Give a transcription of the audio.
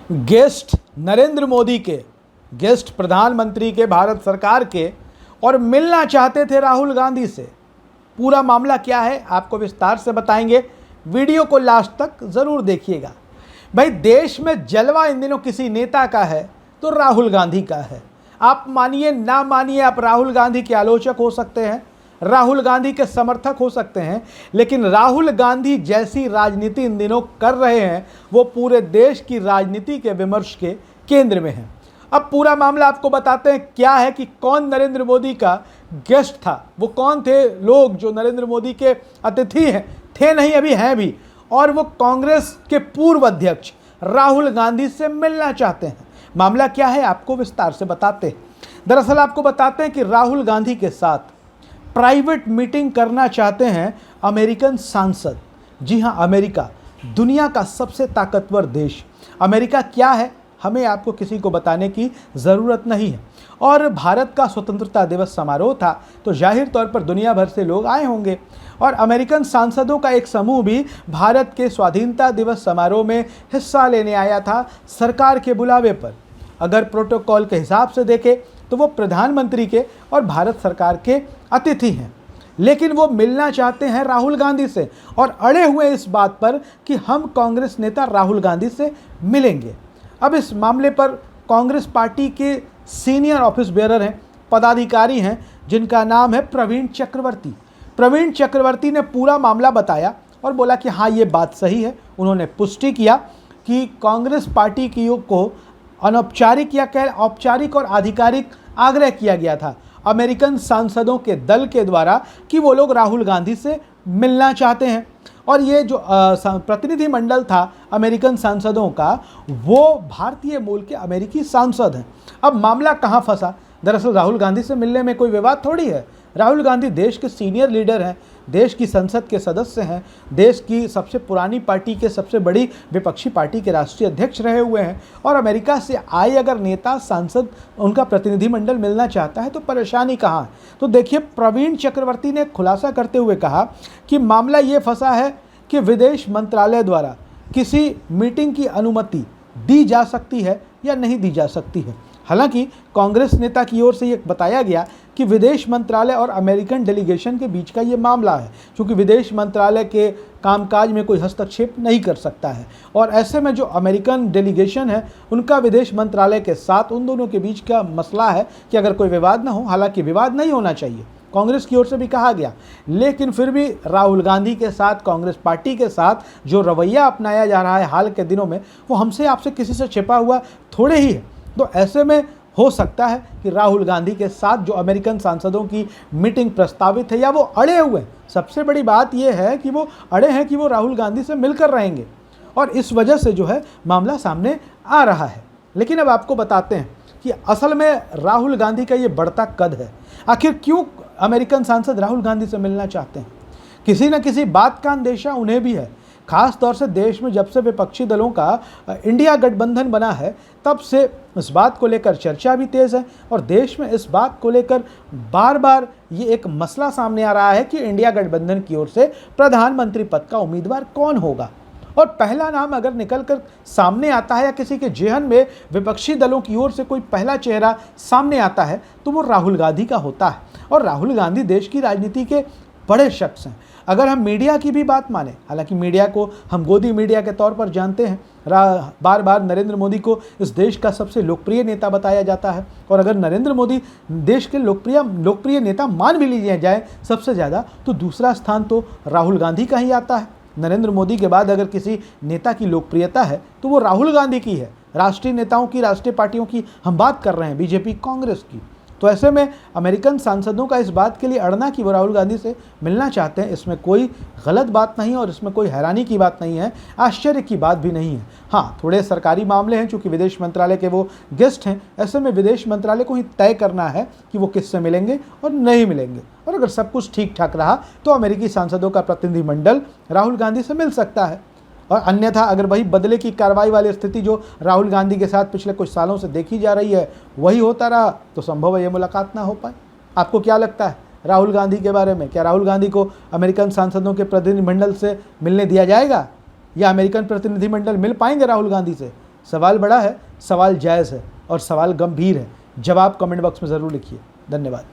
Guest Narendra Modi के, guest प्रधानमंत्री के, भारत सरकार के, और मिलना चाहते थे राहुल गांधी से। पूरा मामला क्या है आपको विस्तार से बताएंगे, वीडियो को लास्ट तक ज़रूर देखिएगा। भाई, देश में जलवा इन दिनों किसी नेता का है तो राहुल गांधी का है। आप मानिए ना मानिए, आप राहुल गांधी के आलोचक हो सकते हैं, राहुल गांधी के समर्थक हो सकते हैं, लेकिन राहुल गांधी जैसी राजनीति इन दिनों कर रहे हैं वो पूरे देश की राजनीति के विमर्श के केंद्र में है। अब पूरा मामला आपको बताते हैं क्या है कि कौन नरेंद्र मोदी का गेस्ट था, वो कौन थे लोग जो नरेंद्र मोदी के अतिथि हैं, थे नहीं अभी हैं भी, और वो कांग्रेस के पूर्व अध्यक्ष राहुल गांधी से मिलना चाहते हैं। मामला क्या है आपको विस्तार से बताते हैं। दरअसल आपको बताते हैं कि राहुल गांधी के साथ प्राइवेट मीटिंग करना चाहते हैं अमेरिकन सांसद। जी हां, अमेरिका, दुनिया का सबसे ताकतवर देश। अमेरिका क्या है हमें आपको किसी को बताने की ज़रूरत नहीं है। और भारत का स्वतंत्रता दिवस समारोह था तो जाहिर तौर पर दुनिया भर से लोग आए होंगे, और अमेरिकन सांसदों का एक समूह भी भारत के स्वाधीनता दिवस समारोह में हिस्सा लेने आया था सरकार के बुलावे पर। अगर प्रोटोकॉल के हिसाब से देखें तो वो प्रधानमंत्री के और भारत सरकार के अतिथि हैं, लेकिन वो मिलना चाहते हैं राहुल गांधी से और अड़े हुए इस बात पर कि हम कांग्रेस नेता राहुल गांधी से मिलेंगे। अब इस मामले पर कांग्रेस पार्टी के सीनियर ऑफिस बेयरर हैं, पदाधिकारी हैं, जिनका नाम है प्रवीण चक्रवर्ती। प्रवीण चक्रवर्ती ने पूरा मामला बताया और बोला कि हाँ, ये बात सही है। उन्होंने पुष्टि किया कि कांग्रेस पार्टी की को अनौपचारिक या औपचारिक और आधिकारिक आग्रह किया गया था अमेरिकन सांसदों के दल के द्वारा कि वो लोग राहुल गांधी से मिलना चाहते हैं। और ये जो प्रतिनिधि मंडल था अमेरिकन सांसदों का, वो भारतीय मूल के अमेरिकी सांसद हैं। अब मामला कहाँ फंसा? दरअसल राहुल गांधी से मिलने में कोई विवाद थोड़ी है। राहुल गांधी देश के सीनियर लीडर हैं, देश की संसद के सदस्य हैं, देश की सबसे पुरानी पार्टी के सबसे बड़ी विपक्षी पार्टी के राष्ट्रीय अध्यक्ष रहे हुए हैं, और अमेरिका से आए अगर नेता, सांसद, उनका प्रतिनिधिमंडल मिलना चाहता है तो परेशानी कहाँ है? तो देखिए, प्रवीण चक्रवर्ती ने खुलासा करते हुए कहा कि मामला ये फंसा है कि विदेश मंत्रालय द्वारा किसी मीटिंग की अनुमति दी जा सकती है या नहीं दी जा सकती है। हालांकि कांग्रेस नेता की ओर से ये बताया गया कि विदेश मंत्रालय और अमेरिकन डेलीगेशन के बीच का ये मामला है, क्योंकि विदेश मंत्रालय के कामकाज में कोई हस्तक्षेप नहीं कर सकता है, और ऐसे में जो अमेरिकन डेलीगेशन है उनका विदेश मंत्रालय के साथ उन दोनों के बीच का मसला है कि अगर कोई विवाद ना हो, हालांकि विवाद नहीं होना चाहिए, कांग्रेस की ओर से भी कहा गया, लेकिन फिर भी राहुल गांधी के साथ, कांग्रेस पार्टी के साथ जो रवैया अपनाया जा रहा है हाल के दिनों में, वो हमसे आपसे किसी से छिपा हुआ थोड़े ही है। तो ऐसे में हो सकता है कि राहुल गांधी के साथ जो अमेरिकन सांसदों की मीटिंग प्रस्तावित है, या वो अड़े हुए हैं। सबसे बड़ी बात यह है कि वो अड़े हैं कि वो राहुल गांधी से मिलकर रहेंगे, और इस वजह से जो है मामला सामने आ रहा है। लेकिन अब आपको बताते हैं कि असल में राहुल गांधी का ये बढ़ता कद है। आखिर क्यों अमेरिकन सांसद राहुल गांधी से मिलना चाहते हैं? किसी न किसी बात का अंदेशा उन्हें भी है। खास तौर से देश में जब से विपक्षी दलों का इंडिया गठबंधन बना है, तब से इस बात को लेकर चर्चा भी तेज़ है, और देश में इस बात को लेकर बार बार ये एक मसला सामने आ रहा है कि इंडिया गठबंधन की ओर से प्रधानमंत्री पद का उम्मीदवार कौन होगा। और पहला नाम अगर निकल कर सामने आता है, या किसी के जेहन में विपक्षी दलों की ओर से कोई पहला चेहरा सामने आता है, तो वो राहुल गांधी का होता है। और राहुल गांधी देश की राजनीति के बड़े शख्स हैं। अगर हम मीडिया की भी बात माने, हालांकि मीडिया को हम गोदी मीडिया के तौर पर जानते हैं, बार बार नरेंद्र मोदी को इस देश का सबसे लोकप्रिय नेता बताया जाता है, और अगर नरेंद्र मोदी देश के लोकप्रिय नेता मान भी लिए जाए सबसे ज़्यादा, तो दूसरा स्थान तो राहुल गांधी का ही आता है। नरेंद्र मोदी के बाद अगर किसी नेता की लोकप्रियता है तो वो राहुल गांधी की है। राष्ट्रीय नेताओं की, राष्ट्रीय पार्टियों की हम बात कर रहे हैं, बीजेपी, कांग्रेस की। तो ऐसे में अमेरिकन सांसदों का इस बात के लिए अड़ना कि वो राहुल गांधी से मिलना चाहते हैं, इसमें कोई गलत बात नहीं है, और इसमें कोई हैरानी की बात नहीं है, आश्चर्य की बात भी नहीं है। हाँ, थोड़े सरकारी मामले हैं, चूँकि विदेश मंत्रालय के वो गेस्ट हैं, ऐसे में विदेश मंत्रालय को ही तय करना है कि वो किससे मिलेंगे और नहीं मिलेंगे। और अगर सब कुछ ठीक ठाक रहा तो अमेरिकी सांसदों का प्रतिनिधिमंडल राहुल गांधी से मिल सकता है, और अन्यथा अगर वही बदले की कार्रवाई वाली स्थिति जो राहुल गांधी के साथ पिछले कुछ सालों से देखी जा रही है वही होता रहा, तो संभव है ये मुलाकात ना हो पाए। आपको क्या लगता है राहुल गांधी के बारे में? क्या राहुल गांधी को अमेरिकन सांसदों के प्रतिनिधिमंडल से मिलने दिया जाएगा, या अमेरिकन प्रतिनिधिमंडल मिल पाएंगे राहुल गांधी से? सवाल बड़ा है, सवाल जायज़ है और सवाल गंभीर है। जवाब कमेंट बॉक्स में ज़रूर लिखिए। धन्यवाद।